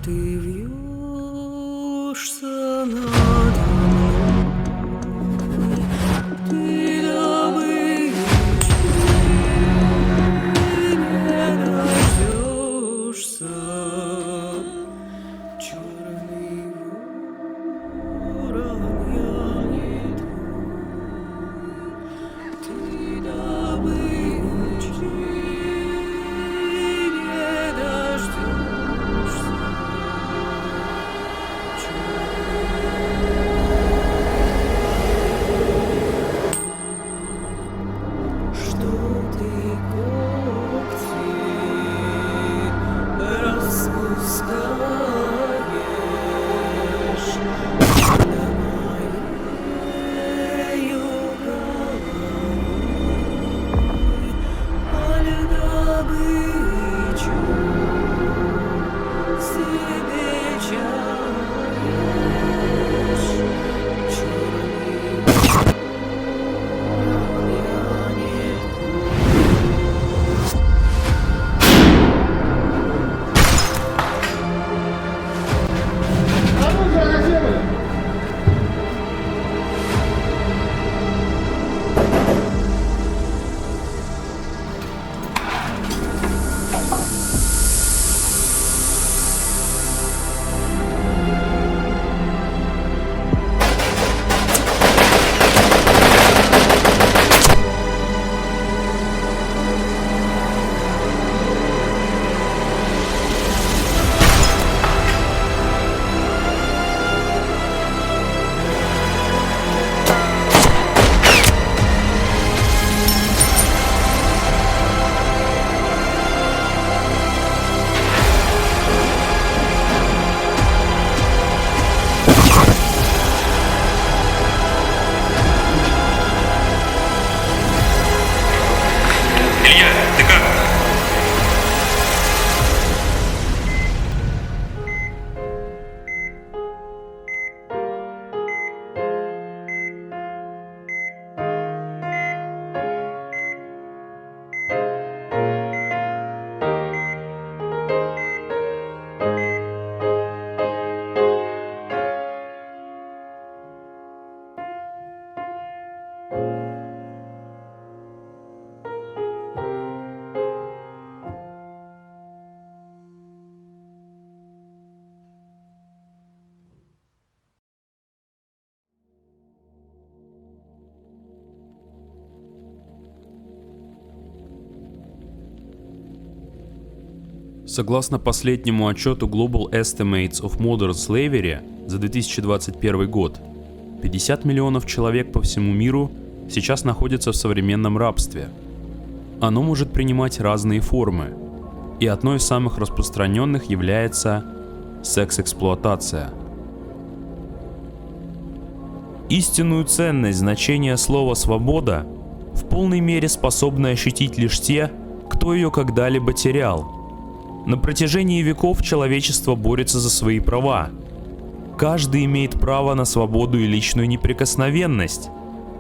ты вьешься надо мной, ты добычи не дождешься, черный ворон, я не твой, ты добычи не дождешься. Что ты когти распускаешь над моею головой, аль добычу себе чаешь, черный ворон, я не Илья, ты как? Согласно последнему отчету Global Estimates of Modern Slavery за 2021 год, 50 миллионов человек по всему миру сейчас находятся в современном рабстве. Оно может принимать разные формы, и одной из самых распространенных является секс-эксплуатация. Истинную ценность значения слова «свобода» в полной мере способны ощутить лишь те, кто ее когда-либо терял. На протяжении веков человечество борется за свои права. Каждый имеет право на свободу и личную неприкосновенность.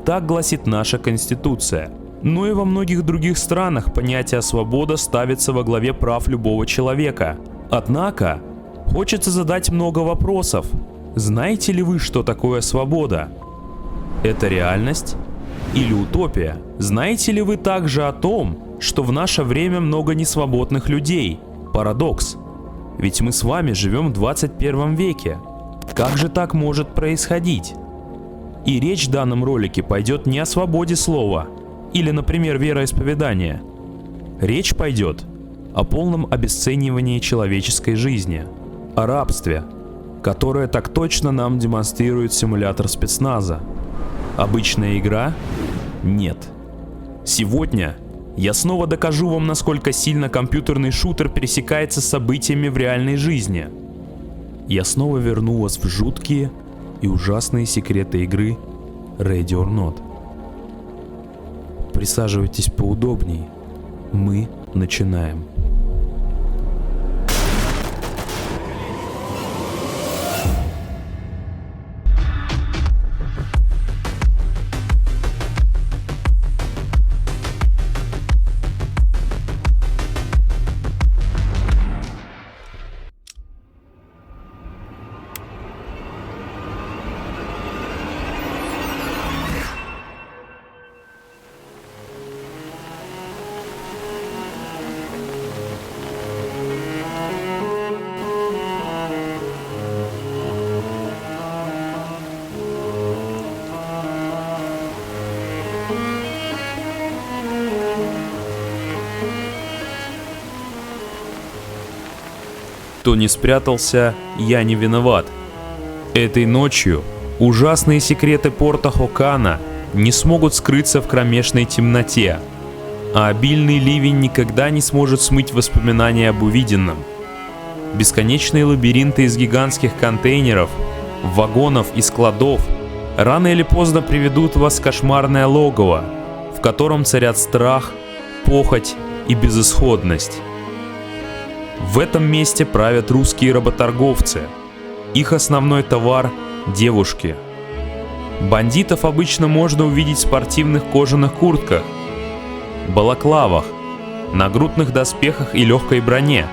Так гласит наша Конституция. Но и во многих других странах понятие «свобода» ставится во главе прав любого человека. Однако, хочется задать много вопросов. Знаете ли вы, что такое свобода? Это реальность или утопия? Знаете ли вы также о том, что в наше время много несвободных людей? Парадокс. Ведь мы с вами живем в 21 веке. Как же так может происходить? И речь в данном ролике пойдет не о свободе слова или, например, вероисповедания. Речь пойдет о полном обесценивании человеческой жизни, о рабстве, которое так точно нам демонстрирует симулятор спецназа. Обычная игра? Нет. Сегодня я снова докажу вам, насколько сильно компьютерный шутер пересекается с событиями в реальной жизни. Я снова верну вас в жуткие и ужасные секреты игры Ready or Not. Присаживайтесь поудобней. Мы начинаем. Кто не спрятался, я не виноват. Этой ночью ужасные секреты порта Хокана не смогут скрыться в кромешной темноте, а обильный ливень никогда не сможет смыть воспоминания об увиденном. Бесконечные лабиринты из гигантских контейнеров, вагонов и складов рано или поздно приведут вас в кошмарное логово, в котором царят страх, похоть и безысходность. В этом месте правят русские работорговцы. Их основной товар – девушки. Бандитов обычно можно увидеть в спортивных кожаных куртках, балаклавах, нагрудных доспехах и легкой броне.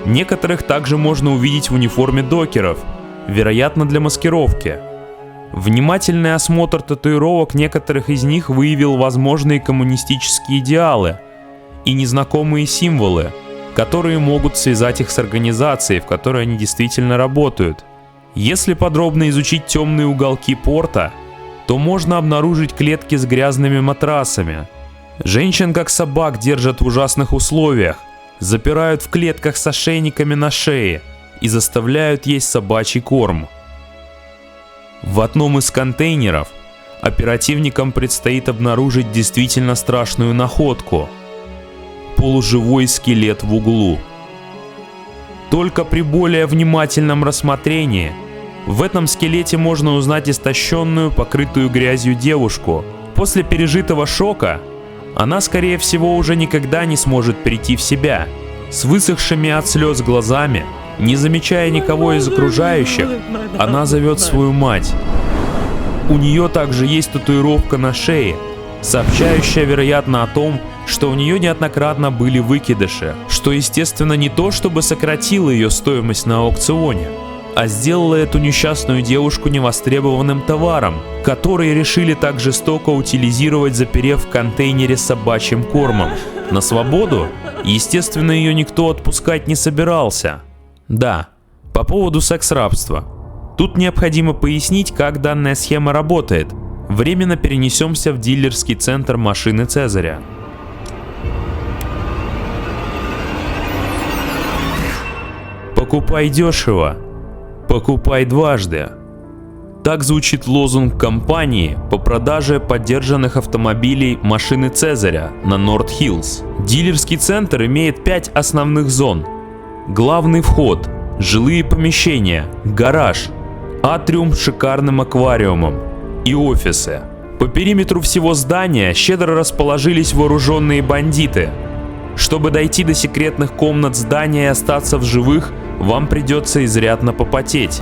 Некоторых также можно увидеть в униформе докеров, вероятно для маскировки. Внимательный осмотр татуировок некоторых из них выявил возможные коммунистические идеалы и незнакомые символы, которые могут связать их с организацией, в которой они действительно работают. Если подробно изучить темные уголки порта, то можно обнаружить клетки с грязными матрасами. Женщин как собак держат в ужасных условиях, запирают в клетках с ошейниками на шее и заставляют есть собачий корм. В одном из контейнеров оперативникам предстоит обнаружить действительно страшную находку – полуживой скелет в углу. Только при более внимательном рассмотрении в этом скелете можно узнать истощенную, покрытую грязью девушку. После пережитого шока она, скорее всего, уже никогда не сможет прийти в себя. С высохшими от слез глазами, не замечая никого из окружающих, она зовет свою мать. У нее также есть татуировка на шее, сообщающая, вероятно, о том, что у нее неоднократно были выкидыши, что, естественно, не то чтобы сократило ее стоимость на аукционе, а сделало эту несчастную девушку невостребованным товаром, который решили так жестоко утилизировать, заперев в контейнере с собачьим кормом. На свободу, естественно, ее никто отпускать не собирался. Да, по поводу секс-рабства. Тут необходимо пояснить, как данная схема работает. Временно перенесемся в дилерский центр машины Цезаря. Покупай дешево, покупай дважды. Так звучит лозунг компании по продаже подержанных автомобилей машины Цезаря на Норт-Хиллз. Дилерский центр имеет 5 основных зон. Главный вход, жилые помещения, гараж, атриум с шикарным аквариумом и офисы. По периметру всего здания щедро расположились вооруженные бандиты. Чтобы дойти до секретных комнат здания и остаться в живых, вам придется изрядно попотеть.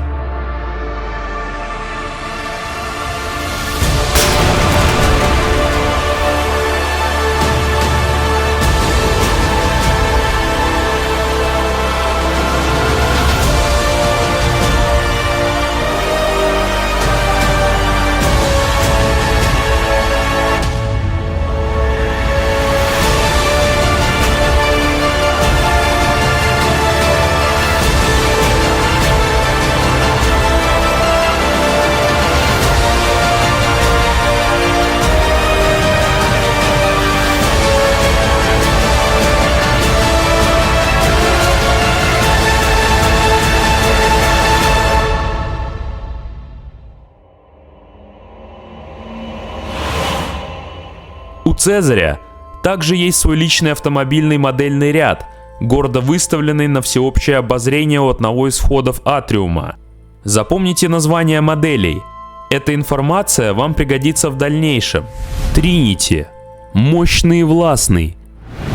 У Цезаря также есть свой личный автомобильный модельный ряд, гордо выставленный на всеобщее обозрение у одного из входов атриума. Запомните названия моделей. Эта информация вам пригодится в дальнейшем. Тринити – мощный и властный.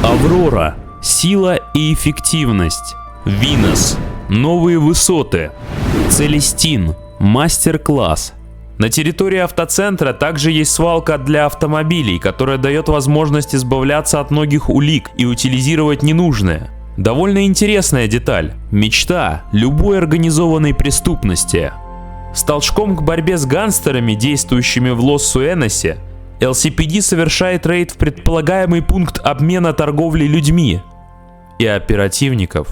Аврора – сила и эффективность. Винос – новые высоты. Целестин – мастер-класс. На территории автоцентра также есть свалка для автомобилей, которая дает возможность избавляться от многих улик и утилизировать ненужное. Довольно интересная деталь. Мечта любой организованной преступности. С толчком к борьбе с гангстерами, действующими в Лос-Суэносе, LCPD совершает рейд в предполагаемый пункт обмена торговли людьми. И оперативников,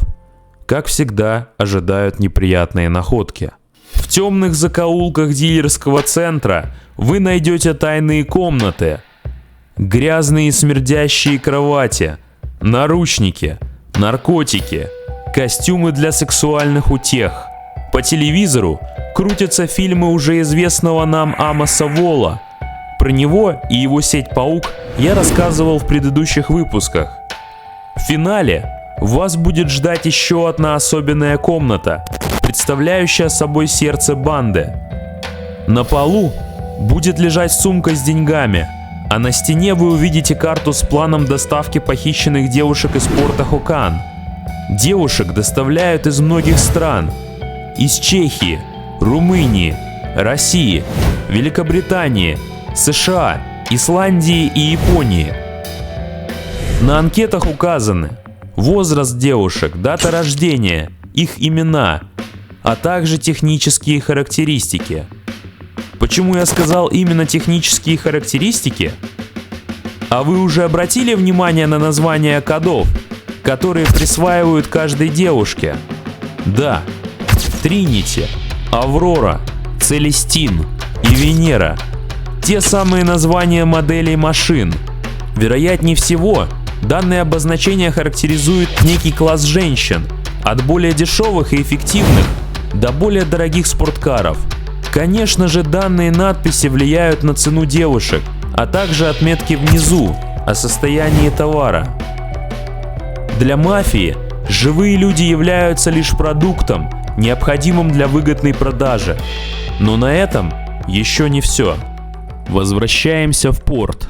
как всегда, ожидают неприятные находки. В темных закоулках дилерского центра вы найдете тайные комнаты, грязные и смердящие кровати, наручники, наркотики, костюмы для сексуальных утех. По телевизору крутятся фильмы уже известного нам Амоса Волла. Про него и его сеть «Паук» я рассказывал в предыдущих выпусках. В финале вас будет ждать еще одна особенная комната, представляющая собой сердце банды. На полу будет лежать сумка с деньгами, а на стене вы увидите карту с планом доставки похищенных девушек из порта Хокан. Девушек доставляют из многих стран. Из Чехии, Румынии, России, Великобритании, США, Исландии и Японии. На анкетах указаны возраст девушек, дата рождения, их имена, а также технические характеристики. Почему я сказал именно технические характеристики? А вы уже обратили внимание на названия кодов, которые присваивают каждой девушке? Да, Тринити, Аврора, Целестин и Венера. Те самые названия моделей машин. Вероятнее всего, данные обозначения характеризуют некий класс женщин, от более дешевых и эффективных до более дорогих спорткаров. Конечно же, данные надписи влияют на цену девушек, а также отметки внизу о состоянии товара. Для мафии живые люди являются лишь продуктом, необходимым для выгодной продажи. Но на этом еще не все. Возвращаемся в порт.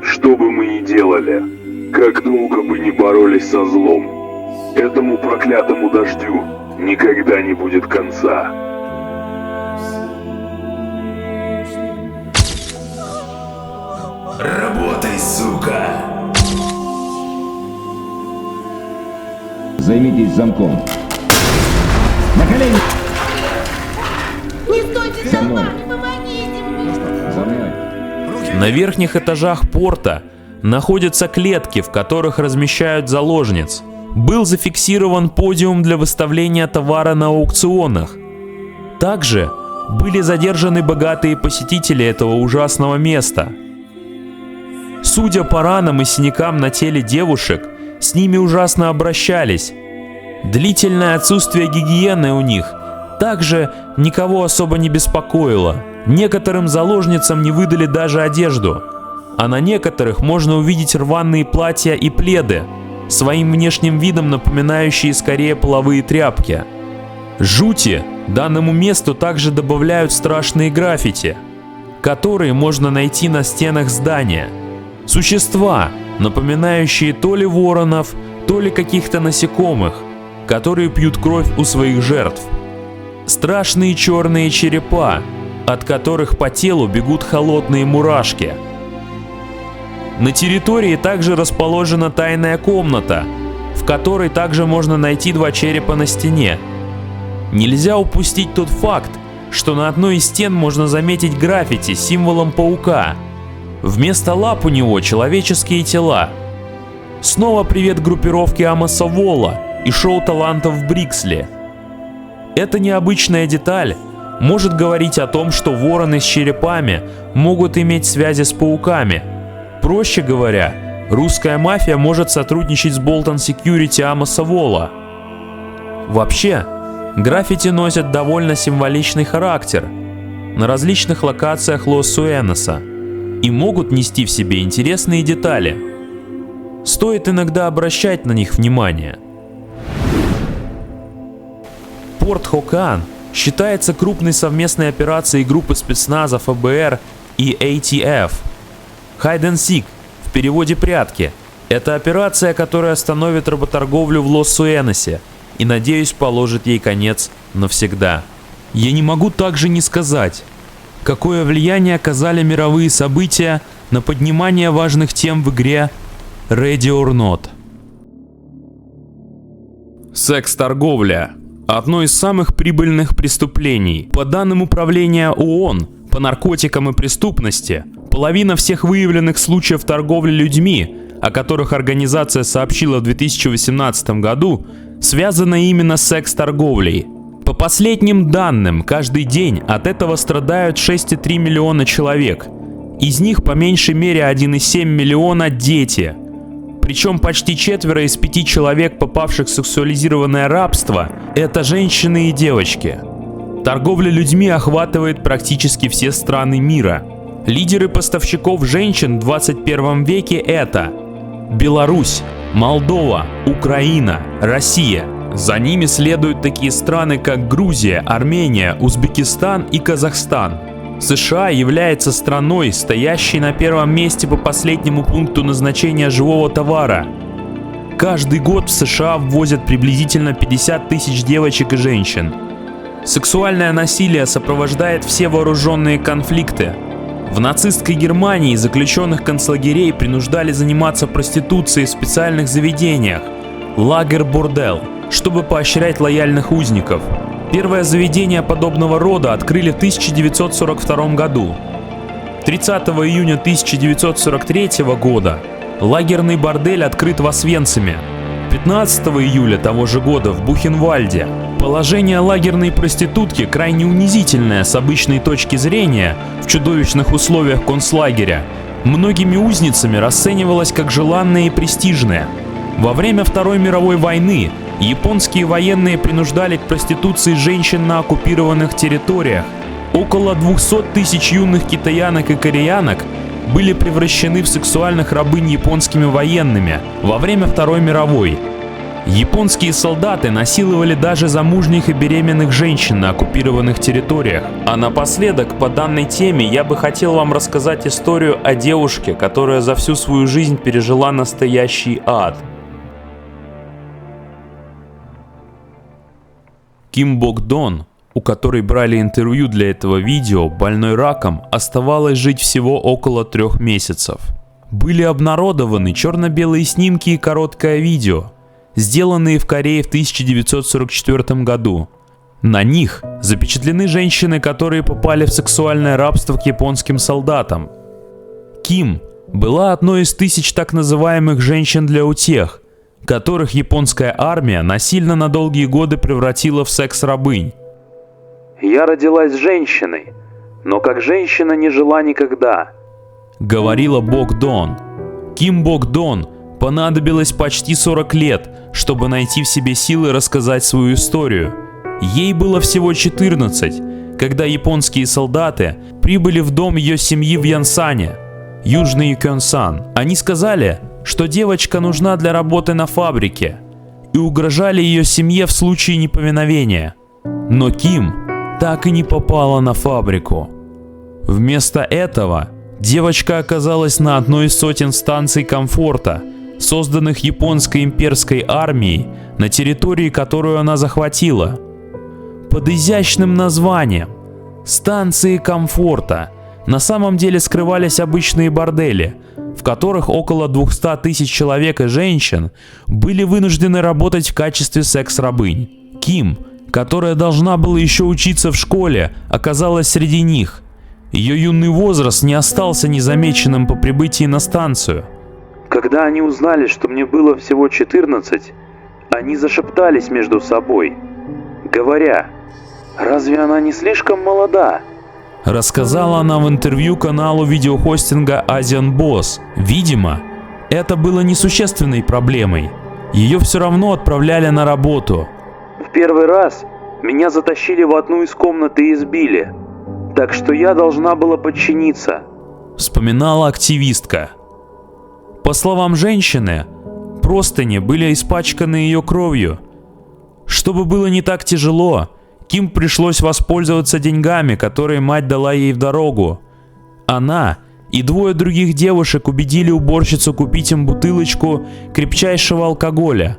Что бы мы ни делали, как долго бы ни боролись со злом, этому проклятому дождю никогда не будет конца. Работай, сука! Займитесь замком. На колени! Не стойте за вами, помогите мне! За мной. На верхних этажах порта находятся клетки, в которых размещают заложниц. Был зафиксирован подиум для выставления товара на аукционах. Также были задержаны богатые посетители этого ужасного места. Судя по ранам и синякам на теле девушек, с ними ужасно обращались. Длительное отсутствие гигиены у них также никого особо не беспокоило. Некоторым заложницам не выдали даже одежду, а на некоторых можно увидеть рваные платья и пледы, своим внешним видом напоминающие скорее половые тряпки. Жути данному месту также добавляют страшные граффити, которые можно найти на стенах здания. Существа, напоминающие то ли воронов, то ли каких-то насекомых, которые пьют кровь у своих жертв. Страшные черные черепа, от которых по телу бегут холодные мурашки. На территории также расположена тайная комната, в которой также можно найти 2 черепа на стене. Нельзя упустить тот факт, что на одной из стен можно заметить граффити с символом паука. Вместо лап у него человеческие тела. Снова привет группировке Амоса Волла и шоу талантов в Бриксли. Эта необычная деталь может говорить о том, что вороны с черепами могут иметь связи с пауками. Проще говоря, русская мафия может сотрудничать с Bolton Security Амоса Волла. Вообще, граффити носят довольно символичный характер на различных локациях Лос-Суэноса и могут нести в себе интересные детали. Стоит иногда обращать на них внимание. Порт Хокан считается крупной совместной операцией группы спецназа ФБР и ATF. Hide and Seek, в переводе «прятки». Это операция, которая остановит работорговлю в Лос-Суэносе и, надеюсь, положит ей конец навсегда. Я не могу также не сказать, какое влияние оказали мировые события на поднимание важных тем в игре Ready or Not. Секс-торговля – одно из самых прибыльных преступлений. По данным Управления ООН по наркотикам и преступности, половина всех выявленных случаев торговли людьми, о которых организация сообщила в 2018 году, связана именно с секс-торговлей. По последним данным, каждый день от этого страдают 6,3 миллиона человек. Из них по меньшей мере 1,7 миллиона дети. Причем почти 4 из 5 человек, попавших в сексуализированное рабство, это женщины и девочки. Торговля людьми охватывает практически все страны мира. Лидеры поставщиков женщин в 21 веке это Беларусь, Молдова, Украина, Россия. За ними следуют такие страны, как Грузия, Армения, Узбекистан и Казахстан. США является страной, стоящей на первом месте по последнему пункту назначения живого товара. Каждый год в США ввозят приблизительно 50 тысяч девочек и женщин. Сексуальное насилие сопровождает все вооруженные конфликты. В нацистской Германии заключенных концлагерей принуждали заниматься проституцией в специальных заведениях – лагерь-бордель, чтобы поощрять лояльных узников. Первое заведение подобного рода открыли в 1942 году. 30 июня 1943 года лагерный бордель открыт в Освенциме. 15 июля того же года в Бухенвальде. Положение лагерной проститутки крайне унизительное с обычной точки зрения в чудовищных условиях концлагеря. Многими узницами расценивалось как желанное и престижное. Во время Второй мировой войны японские военные принуждали к проституции женщин на оккупированных территориях. Около 200 тысяч юных китаянок и кореянок были превращены в сексуальных рабынь японскими военными во время Второй мировой. Японские солдаты насиловали даже замужних и беременных женщин на оккупированных территориях. А напоследок, по данной теме, я бы хотел вам рассказать историю о девушке, которая за всю свою жизнь пережила настоящий ад. Ким Бок Дон, у которой брали интервью для этого видео, больной раком, оставалось жить всего около 3 месяцев. Были обнародованы черно-белые снимки и короткое видео, сделанные в Корее в 1944 году. На них запечатлены женщины, которые попали в сексуальное рабство к японским солдатам. Ким была одной из тысяч так называемых женщин для утех, которых японская армия насильно на долгие годы превратила в секс-рабынь. «Я родилась женщиной, но как женщина не жила никогда», — говорила Бок Дон. Ким Бок Дон понадобилось почти 40 лет, чтобы найти в себе силы рассказать свою историю. Ей было всего 14, когда японские солдаты прибыли в дом ее семьи в Янсане, Южный Кёнсан. Они сказали, что девочка нужна для работы на фабрике, и угрожали ее семье в случае неповиновения. Но Ким так и не попала на фабрику. Вместо этого девочка оказалась на одной из сотен станций комфорта, созданных японской имперской армией на территории, которую она захватила. Под изящным названием «Станции комфорта» на самом деле скрывались обычные бордели, в которых около 200 тысяч человек и женщин были вынуждены работать в качестве секс-рабынь. Ким, которая должна была еще учиться в школе, оказалась среди них. Ее юный возраст не остался незамеченным по прибытии на станцию. «Когда они узнали, что мне было всего 14, они зашептались между собой, говоря, разве она не слишком молода?» Рассказала она в интервью каналу видеохостинга Asian Boss. Видимо, это было несущественной проблемой. Ее все равно отправляли на работу. «В первый раз меня затащили в одну из комнат и избили, так что я должна была подчиниться», — вспоминала активистка. По словам женщины, простыни были испачканы ее кровью. Чтобы было не так тяжело, Ким пришлось воспользоваться деньгами, которые мать дала ей в дорогу. Она и 2 других девушек убедили уборщицу купить им бутылочку крепчайшего алкоголя,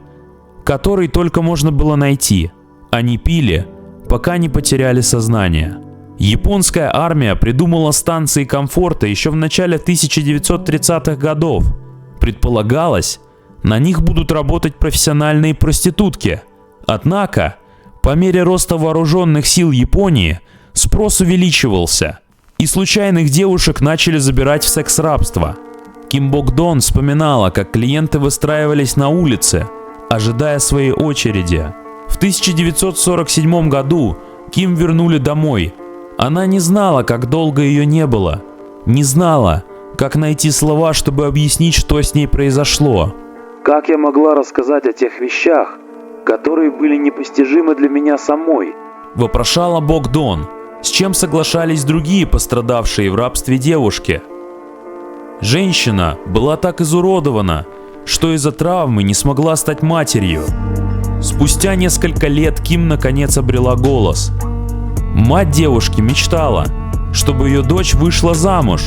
который только можно было найти. Они пили, пока не потеряли сознание. Японская армия придумала станции комфорта еще в начале 1930-х годов. Предполагалось, на них будут работать профессиональные проститутки. Однако, по мере роста вооруженных сил Японии, спрос увеличивался, и случайных девушек начали забирать в секс-рабство. Ким Бок Дон вспоминала, как клиенты выстраивались на улице, ожидая своей очереди. В 1947 году Ким вернули домой. Она не знала, как долго ее не было. Не знала, как найти слова, чтобы объяснить, что с ней произошло. Как я могла рассказать о тех вещах, которые были непостижимы для меня самой? Вопрошала Богдон, с чем соглашались другие пострадавшие в рабстве девушки. Женщина была так изуродована, что из-за травмы не смогла стать матерью. Спустя несколько лет Ким наконец обрела голос. Мать девушки мечтала, чтобы ее дочь вышла замуж,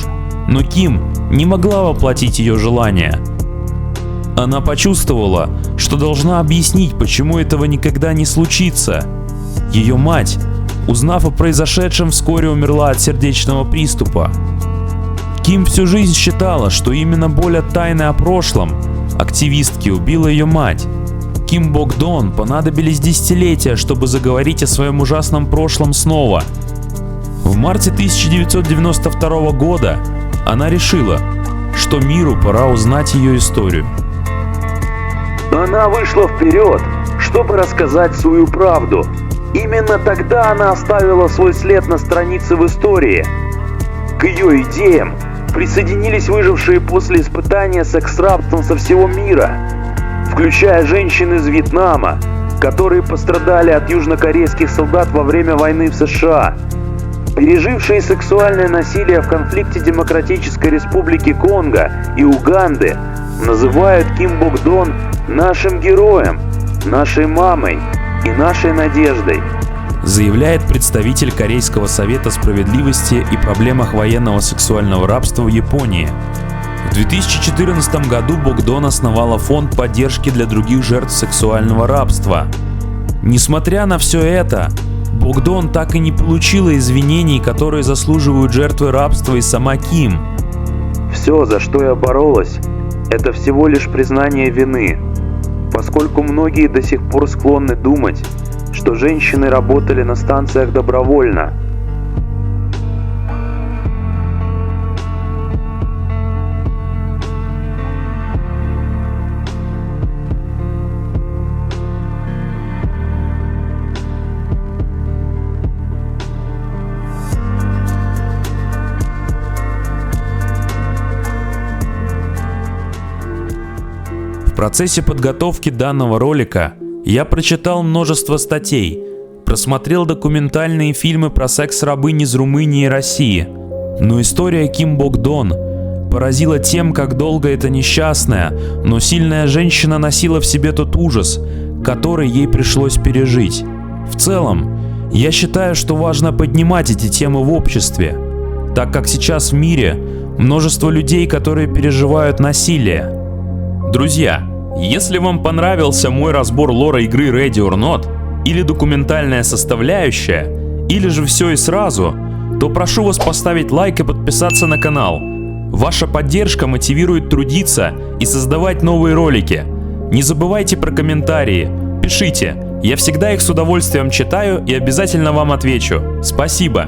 но Ким не могла воплотить ее желание. Она почувствовала, что должна объяснить, почему этого никогда не случится. Ее мать, узнав о произошедшем, вскоре умерла от сердечного приступа. Ким всю жизнь считала, что именно боль от тайны о прошлом активистки убила ее мать. Ким Богдон понадобились десятилетия, чтобы заговорить о своем ужасном прошлом снова. В марте 1992 года она решила, что миру пора узнать ее историю. Она вышла вперед, чтобы рассказать свою правду. Именно тогда она оставила свой след на странице в истории. К ее идеям присоединились выжившие после испытания секс-рабством со всего мира, включая женщин из Вьетнама, которые пострадали от южнокорейских солдат во время войны в США, пережившие сексуальное насилие в конфликте Демократической Республики Конго и Уганды, называют Ким Богдон нашим героем, нашей мамой и нашей надеждой. Заявляет представитель Корейского совета справедливости и проблемах военного сексуального рабства в Японии. В 2014 году Богдон основала фонд поддержки для других жертв сексуального рабства. Несмотря на все это, Богдон так и не получила извинений, которые заслуживают жертвы рабства и сама Ким. Все, за что я боролась, это всего лишь признание вины, поскольку многие до сих пор склонны думать, что женщины работали на станциях добровольно. В процессе подготовки данного ролика я прочитал множество статей, просмотрел документальные фильмы про секс-рабынь из Румынии и России. Но история Ким Богдон поразила тем, как долго эта несчастная, но сильная женщина носила в себе тот ужас, который ей пришлось пережить. В целом, я считаю, что важно поднимать эти темы в обществе, так как сейчас в мире множество людей, которые переживают насилие. Друзья, если вам понравился мой разбор лора игры Ready or Not, или документальная составляющая, или же все и сразу, то прошу вас поставить лайк и подписаться на канал. Ваша поддержка мотивирует трудиться и создавать новые ролики. Не забывайте про комментарии, пишите, я всегда их с удовольствием читаю и обязательно вам отвечу. Спасибо!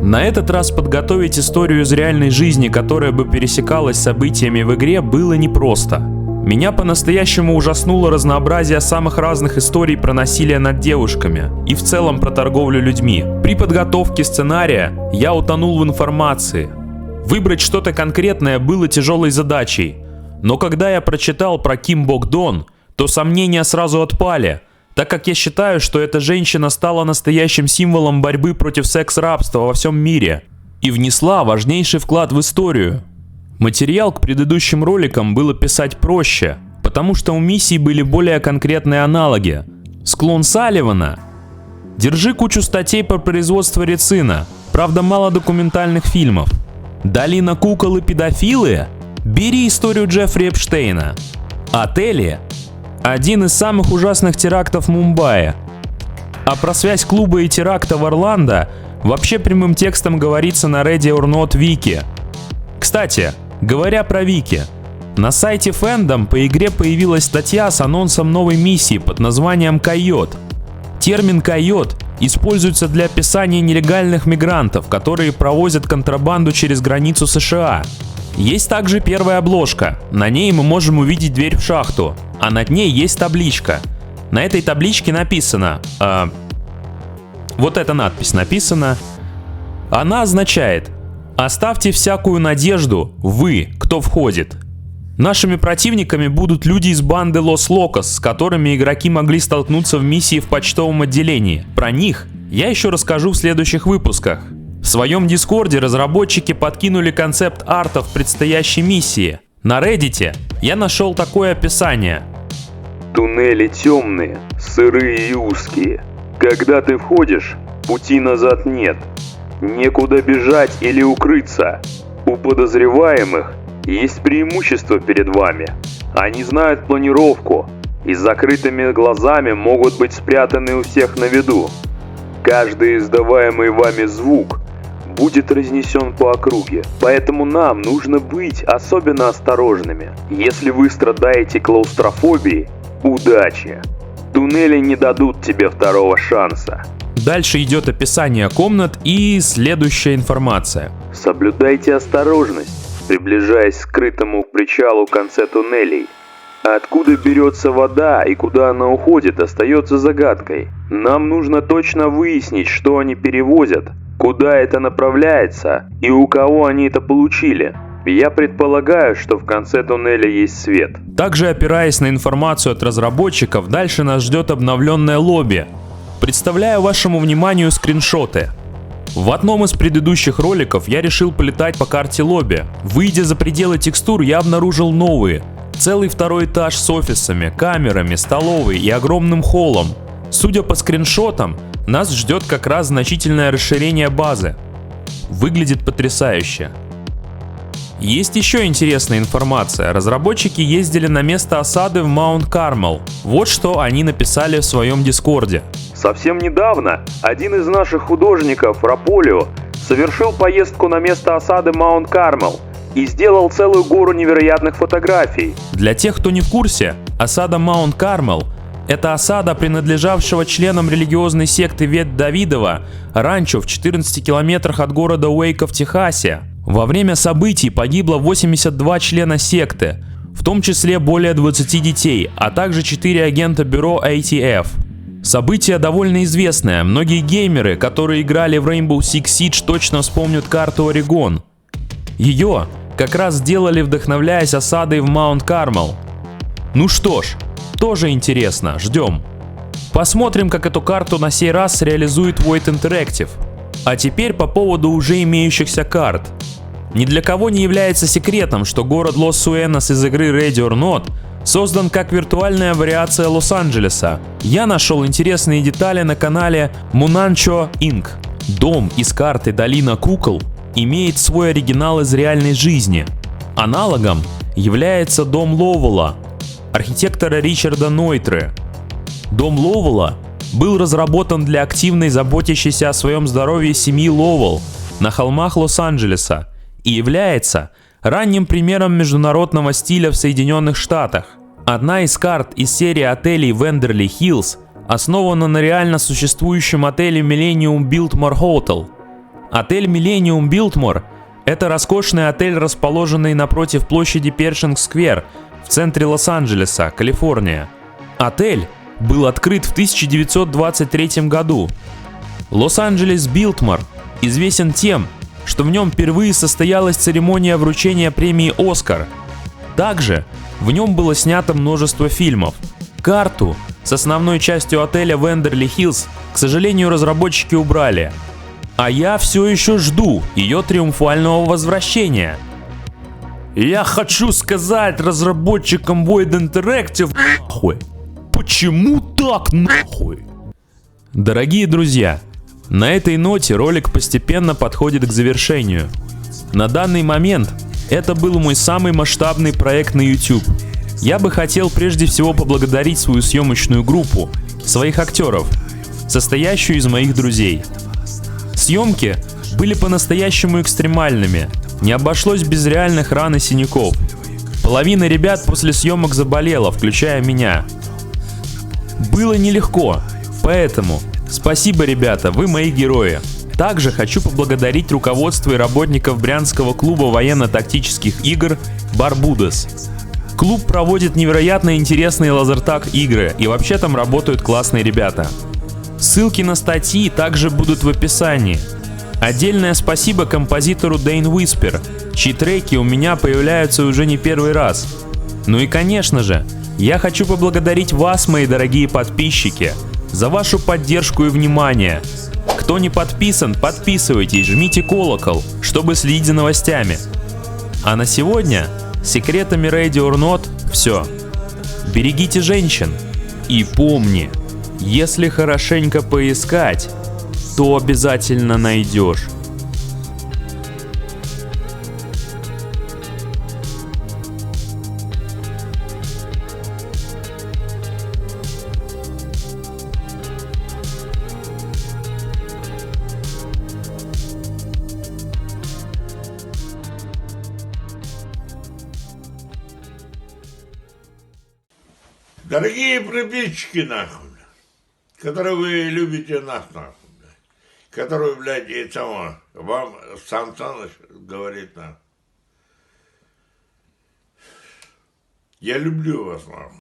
На этот раз подготовить историю из реальной жизни, которая бы пересекалась с событиями в игре, было непросто. Меня по-настоящему ужаснуло разнообразие самых разных историй про насилие над девушками и в целом про торговлю людьми. При подготовке сценария я утонул в информации. Выбрать что-то конкретное было тяжелой задачей, но когда я прочитал про Ким Богдон, то сомнения сразу отпали, так как я считаю, что эта женщина стала настоящим символом борьбы против секс-рабства во всем мире и внесла важнейший вклад в историю. Материал к предыдущим роликам было писать проще, потому что у миссий были более конкретные аналоги. Склон Салливана. Держи кучу статей по производству рецина, правда мало документальных фильмов. Долина кукол и педофилы. Бери историю Джеффри Эпштейна. Отели. Один из самых ужасных терактов в Мумбаи. А про связь клуба и теракта в Орландо вообще прямым текстом говорится на Ready or Not Wiki. Кстати, говоря про Вики, на сайте Fandom по игре появилась статья с анонсом новой миссии под названием «Койот». Термин «койот» используется для описания нелегальных мигрантов, которые провозят контрабанду через границу США. Есть также первая обложка, на ней мы можем увидеть дверь в шахту, а над ней есть табличка. На этой табличке написано, вот эта надпись написана, она означает Оставьте всякую надежду, вы, кто входит. Нашими противниками будут люди из банды Лос Локос, с которыми игроки могли столкнуться в миссии в почтовом отделении. Про них я еще расскажу в следующих выпусках. В своем дискорде разработчики подкинули концепт арта в предстоящей миссии. На Reddit я нашел такое описание. Туннели темные, сырые и узкие. Когда ты входишь, пути назад нет. Некуда бежать или укрыться. У подозреваемых есть преимущество перед вами. Они знают планировку и с закрытыми глазами могут быть спрятаны у всех на виду. Каждый издаваемый вами звук будет разнесен по округе, поэтому нам нужно быть особенно осторожными. Если вы страдаете клаустрофобией, удачи! Туннели не дадут тебе второго шанса. Дальше идет описание комнат и следующая информация. Соблюдайте осторожность, приближаясь к скрытому к причалу конце туннелей. Откуда берется вода и куда она уходит, остается загадкой. Нам нужно точно выяснить, что они перевозят, куда это направляется и у кого они это получили. Я предполагаю, что в конце туннеля есть свет. Также, опираясь на информацию от разработчиков, дальше нас ждет обновленное лобби. Представляю вашему вниманию скриншоты. В одном из предыдущих роликов я решил полетать по карте лобби. Выйдя за пределы текстур, я обнаружил новые. Целый второй этаж с офисами, камерами, столовой и огромным холлом. Судя по скриншотам, нас ждет как раз значительное расширение базы. Выглядит потрясающе. Есть еще интересная информация. Разработчики ездили на место осады в Маунт Кармел. Вот что они написали в своем дискорде. Совсем недавно один из наших художников, Раполио, совершил поездку на место осады Маунт Кармел и сделал целую гору невероятных фотографий. Для тех, кто не в курсе, осада Маунт Кармел – это осада принадлежавшего членам религиозной секты Ветвь Давидова ранчо в 14 километрах от города Уэйко в Техасе. Во время событий погибло 82 члена секты, в том числе более 20 детей, а также 4 агента бюро ATF. Событие довольно известное, многие геймеры, которые играли в Rainbow Six Siege, точно вспомнят карту Орегон. Ее как раз сделали, вдохновляясь осадой в Маунт Кармел. Ну что ж, тоже интересно, ждем. Посмотрим, как эту карту на сей раз реализует Void Interactive. А теперь по поводу уже имеющихся карт. Ни для кого не является секретом, что город Лос-Суэнос из игры Ready or Not создан как виртуальная вариация Лос-Анджелеса. Я нашел интересные детали на канале Munancho Inc. Дом из карты Долина Кукол имеет свой оригинал из реальной жизни. Аналогом является дом Ловелла, архитектора Ричарда Нойтры. Дом Ловелла был разработан для активной, заботящейся о своем здоровье семьи Ловелл на холмах Лос-Анджелеса и является ранним примером международного стиля в Соединенных Штатах. Одна из карт из серии отелей Вендерли Хиллз основана на реально существующем отеле Millennium Biltmore Hotel. Отель Millennium Biltmore – это роскошный отель, расположенный напротив площади Першинг-сквер в центре Лос-Анджелеса, Калифорния. Отель был открыт в 1923 году. Лос-Анджелес Билтмор известен тем, что в нем впервые состоялась церемония вручения премии «Оскар». Также в нем было снято множество фильмов. Карту с основной частью отеля Вендерли Хиллз, к сожалению, разработчики убрали. А я все еще жду ее триумфального возвращения. Я хочу сказать разработчикам Void Interactive, нахуй, почему так нахуй? Дорогие друзья, на этой ноте ролик постепенно подходит к завершению. На данный момент это был мой самый масштабный проект на YouTube. Я бы хотел прежде всего поблагодарить свою съемочную группу, своих актеров, состоящую из моих друзей. Съемки были по-настоящему экстремальными, не обошлось без реальных ран и синяков. Половина ребят после съемок заболела, включая меня. Было нелегко, поэтому спасибо, ребята, вы мои герои. Также хочу поблагодарить руководство и работников Брянского клуба военно-тактических игр Барбудос. Клуб проводит невероятно интересные лазертаг игры, и вообще там работают классные ребята. Ссылки на статьи также будут в описании. Отдельное спасибо композитору Дэйн Уиспер, чьи треки у меня появляются уже не первый раз. Ну и конечно же, я хочу поблагодарить вас, мои дорогие подписчики, за вашу поддержку и внимание. Кто не подписан, подписывайтесь, жмите колокол, чтобы следить за новостями. А на сегодня секретами Radio or Not все. Берегите женщин. И помни, если хорошенько поискать, то обязательно найдешь. Дорогие приписчики, нахуй, которые вы любите нас, нахуй, которые, блядь, и само, вам Сан Саныч говорит, нахуй. Я люблю вас, нахуй.